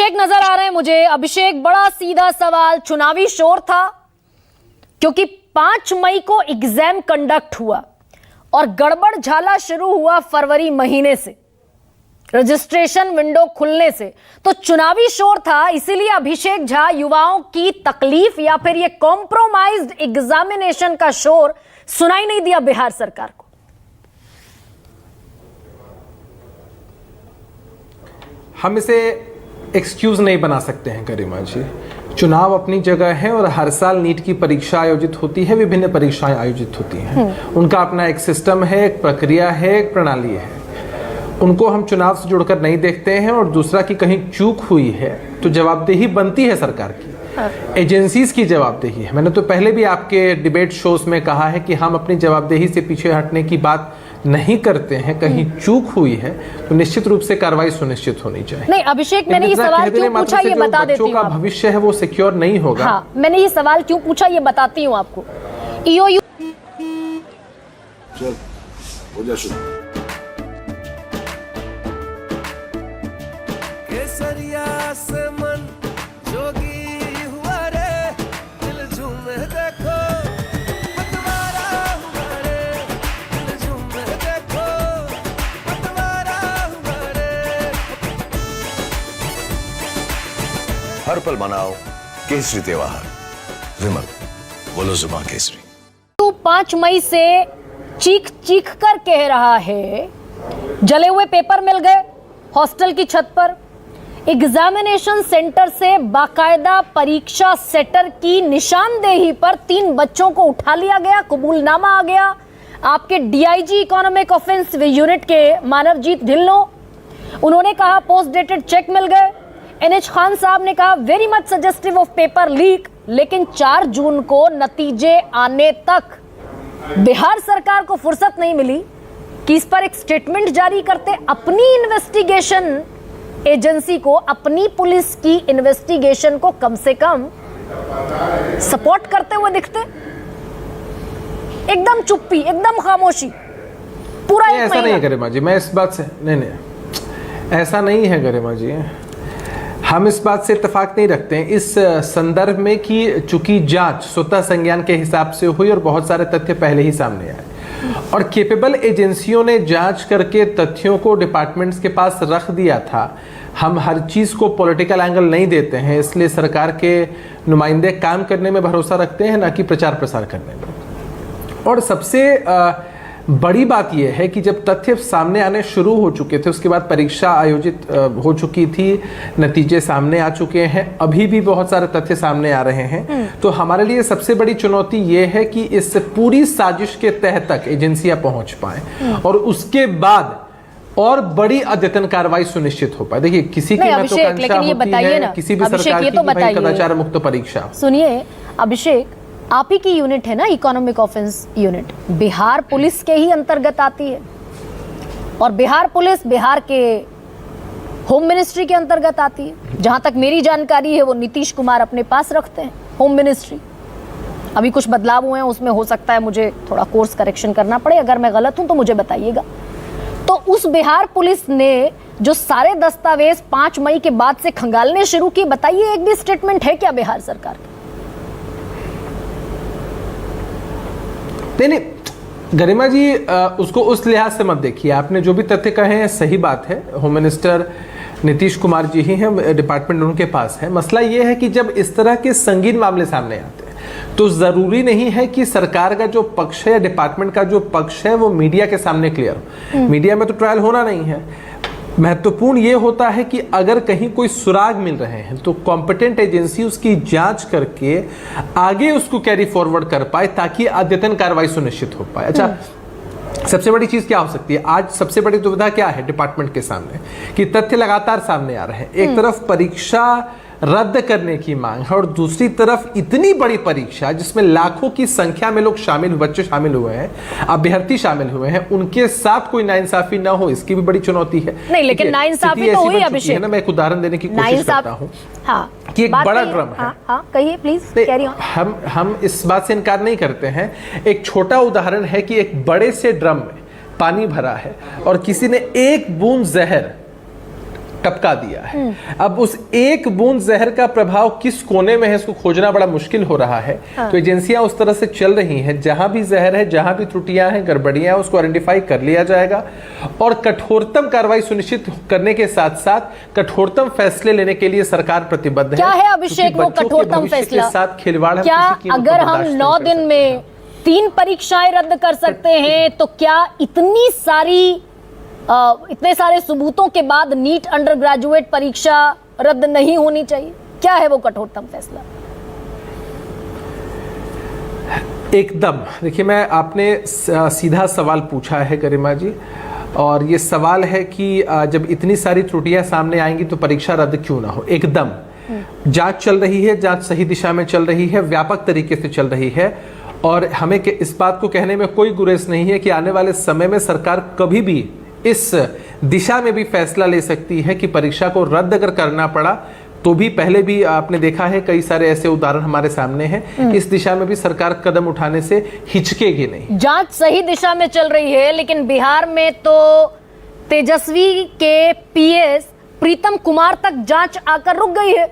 अभिषेक नजर आ रहे हैं मुझे। अभिषेक, बड़ा सीधा सवाल, चुनावी शोर था क्योंकि 5 मई को एग्जाम कंडक्ट हुआ और गड़बड़ झाला शुरू हुआ फरवरी महीने से, रजिस्ट्रेशन विंडो खुलने से। तो चुनावी शोर था, इसीलिए अभिषेक झा युवाओं की तकलीफ या फिर ये कॉम्प्रोमाइज्ड एग्जामिनेशन का शोर सुनाई नहीं दिया बिहार सरकार को। हम इसे एक्सक्यूज नहीं बना सकते हैं गरिमा जी। चुनाव अपनी जगह है और हर साल नीट की परीक्षा आयोजित होती है, विभिन्न परीक्षाएं आयोजित होती हैं। उनका अपना एक सिस्टम है, एक प्रक्रिया है, एक प्रणाली है। उनको हम चुनाव से जुड़कर नहीं देखते हैं। और दूसरा कि कहीं चूक हुई है तो जवाबदेही बनती है सरकार की, एजेंसीज की जवाबदेही है। मैंने तो पहले भी आपके डिबेट शोज में कहा है कि हम अपनी जवाबदेही से पीछे हटने की बात नहीं करते हैं। कहीं चूक हुई है तो निश्चित रूप से कार्रवाई सुनिश्चित होनी चाहिए। नहीं अभिषेक, मैंने ये सवाल क्यों पूछा ये बता देती हूँ। बच्चों का भविष्य है वो सिक्योर नहीं होगा। हाँ, मैंने ये सवाल क्यों पूछा ये बताती हूँ आपको। ईओयू चल हो जा शुरू। केसरिया से मन जोगी हुआ रे, दिल झूमे देखो पतवारा हुआ रे, दिल झूमे देखो पतवारा हुआ रे। हर पल मनाओ केसरी त्योहार। विमल बोलो जुबान केसरी। 5 मई से चीख चीख कर कह रहा है, जले हुए पेपर मिल गए हॉस्टल की छत पर, एग्जामिनेशन सेंटर से बाकायदा परीक्षा सेटर की निशानदेही पर 3 बच्चों को उठा लिया गया, कबूलनामा आ गया। आपके डीआईजी इकोनॉमिक ऑफेंस यूनिट के मानवजीत ढिल्लों, उन्होंने कहा पोस्ट डेटेड चेक मिल गए। एनएच खान साहब ने कहा very much suggestive of paper leak. लेकिन 4 जून को नतीजे आने तक बिहार सरकार को फुर्सत नहीं मिली कि इस पर एक स्टेटमेंट जारी करते, अपनी इन्वेस्टिगेशन एजेंसी को, अपनी पुलिस की इन्वेस्टिगेशन को कम से कम सपोर्ट करते हुए दिखते। एकदम चुप्पी, एकदम खामोशी पूरा एक ऐसा नहीं है गरिमा जी, मैं इस बात से नहीं ऐसा नहीं है गरिमा जी। हम इस बात से इत्तेफाक नहीं रखते हैं इस संदर्भ में कि चूंकि जांच स्वतः संज्ञान के हिसाब से हुई और बहुत सारे तथ्य पहले ही सामने आए और केपेबल एजेंसियों ने जांच करके तथ्यों को डिपार्टमेंट्स के पास रख दिया था। हम हर चीज को पॉलिटिकल एंगल नहीं देते हैं, इसलिए सरकार के नुमाइंदे काम करने में भरोसा रखते हैं, ना कि प्रचार प्रसार करने में। और सबसे बड़ी बात यह है कि जब तथ्य सामने आने शुरू हो चुके थे, उसके बाद परीक्षा आयोजित हो चुकी थी, नतीजे सामने आ चुके हैं, अभी भी बहुत सारे तथ्य सामने आ रहे हैं। तो हमारे लिए सबसे बड़ी चुनौती यह है कि इस पूरी साजिश के तह तक एजेंसियां पहुंच पाए और उसके बाद और बड़ी अद्यतन कार्रवाई सुनिश्चित हो पाए। देखिए, किसी की महत्वाकांक्षा होती है किसी भी सरकार की भाई कदाचार मुक्त परीक्षा। सुनिए अभिषेक, आप ही की यूनिट है ना economic offence unit, Bihar police के ही अंतर्गत आती है और बिहार पुलिस बिहार के होम मिनिस्ट्री के अंतर्गत आती है। जहां तक मेरी जानकारी है वो नीतीश कुमार अपने पास रखते हैं होम मिनिस्ट्री। अभी कुछ बदलाव हुए हैं उसमें, हो सकता है मुझे थोड़ा कोर्स करेक्शन करना पड़े, अगर मैं गलत हूं तो मुझे बताइएगा। तो उस बिहार पुलिस ने जो सारे दस्तावेज 5 मई के बाद से खंगालने शुरू किए, बताइए एक भी स्टेटमेंट है क्या बिहार सरकार का? नहीं, गरिमा जी, उसको उस लिहाज से मत देखिए। आपने जो भी तथ्य कहे हैं सही बात है, होम मिनिस्टर नीतीश कुमार जी ही हैं, डिपार्टमेंट उनके पास है। मसला यह है कि जब इस तरह के संगीन मामले सामने आते हैं तो जरूरी नहीं है कि सरकार का जो पक्ष है या डिपार्टमेंट का जो पक्ष है वो मीडिया के सामने क्लियर हो। मीडिया में तो ट्रायल होना नहीं है। महत्वपूर्ण ये होता है कि अगर कहीं कोई सुराग मिल रहे हैं तो कॉम्पिटेंट एजेंसी उसकी जांच करके आगे उसको कैरी फॉरवर्ड कर पाए ताकि अद्यतन कार्रवाई सुनिश्चित हो पाए। अच्छा, सबसे बड़ी चीज क्या हो सकती है आज? सबसे बड़ी दुविधा क्या है डिपार्टमेंट के सामने कि तथ्य लगातार सामने आ रहे हैं। एक तरफ परीक्षा रद्द करने की मांग है और दूसरी तरफ इतनी बड़ी परीक्षा जिसमें लाखों की संख्या में लोग शामिल, बच्चे शामिल हुए हैं, अभ्यर्थी शामिल हुए हैं, उनके साथ कोई नाइंसाफी ना हो, इसकी भी बड़ी चुनौती है। नहीं, लेकिन नाइंसाफी तो हुई अभिषेक, मैं एक उदाहरण देने की कोशिश करता हूं। हाँ, कि एक बड़ा ड्रम है। हाँ, कहिए प्लीज, कैरी ऑन। हम इस बात से इनकार नहीं करते हैं। एक छोटा उदाहरण है कि एक बड़े से ड्रम में पानी भरा है और किसी ने एक बूंद जहर टपका दिया है। अब उस एक बूंद जहर का प्रभाव किस कोने में है इसको खोजना बड़ा मुश्किल हो रहा है। तो एजेंसियां उस तरह से चल रही हैं, जहां भी जहर है, जहां भी त्रुटियां हैं, गड़बड़ियां हैं, उसको आइडेंटिफाई कर लिया जाएगा और कठोरतम कार्रवाई सुनिश्चित करने के साथ साथ कठोरतम फैसले लेने के लिए सरकार प्रतिबद्ध है। क्या है अभिषेक वो कठोरतम फैसला? के साथ खिलवाड़ क्या अगर हम 9 दिन में 3 परीक्षाएं रद्द कर सकते हैं तो क्या इतने सारे सबूतों के बाद नीट अंडर ग्रेजुएट परीक्षा रद्द नहीं होनी चाहिए? क्या है वो कठोरतम फैसला? एकदम, देखिए मैं आपने सीधा सवाल पूछा है गरिमा जी, और ये सवाल है कि जब इतनी सारी त्रुटियां सामने आएंगी तो परीक्षा रद्द क्यों ना हो। एकदम जांच चल रही है, जांच सही दिशा में चल रही है, व्यापक तरीके से चल रही है और हमें इस बात को कहने में कोई गुरेज नहीं है कि आने वाले समय में सरकार कभी भी इस दिशा में भी फैसला ले सकती है कि परीक्षा को रद्द अगर करना पड़ा तो भी। पहले भी आपने देखा है कई सारे ऐसे उदाहरण हमारे सामने हैं। इस दिशा में भी सरकार कदम उठाने से हिचकेगी नहीं। जांच सही दिशा में चल रही है, लेकिन बिहार में तो तेजस्वी के पीएस प्रीतम कुमार तक जांच आकर रुक गई है।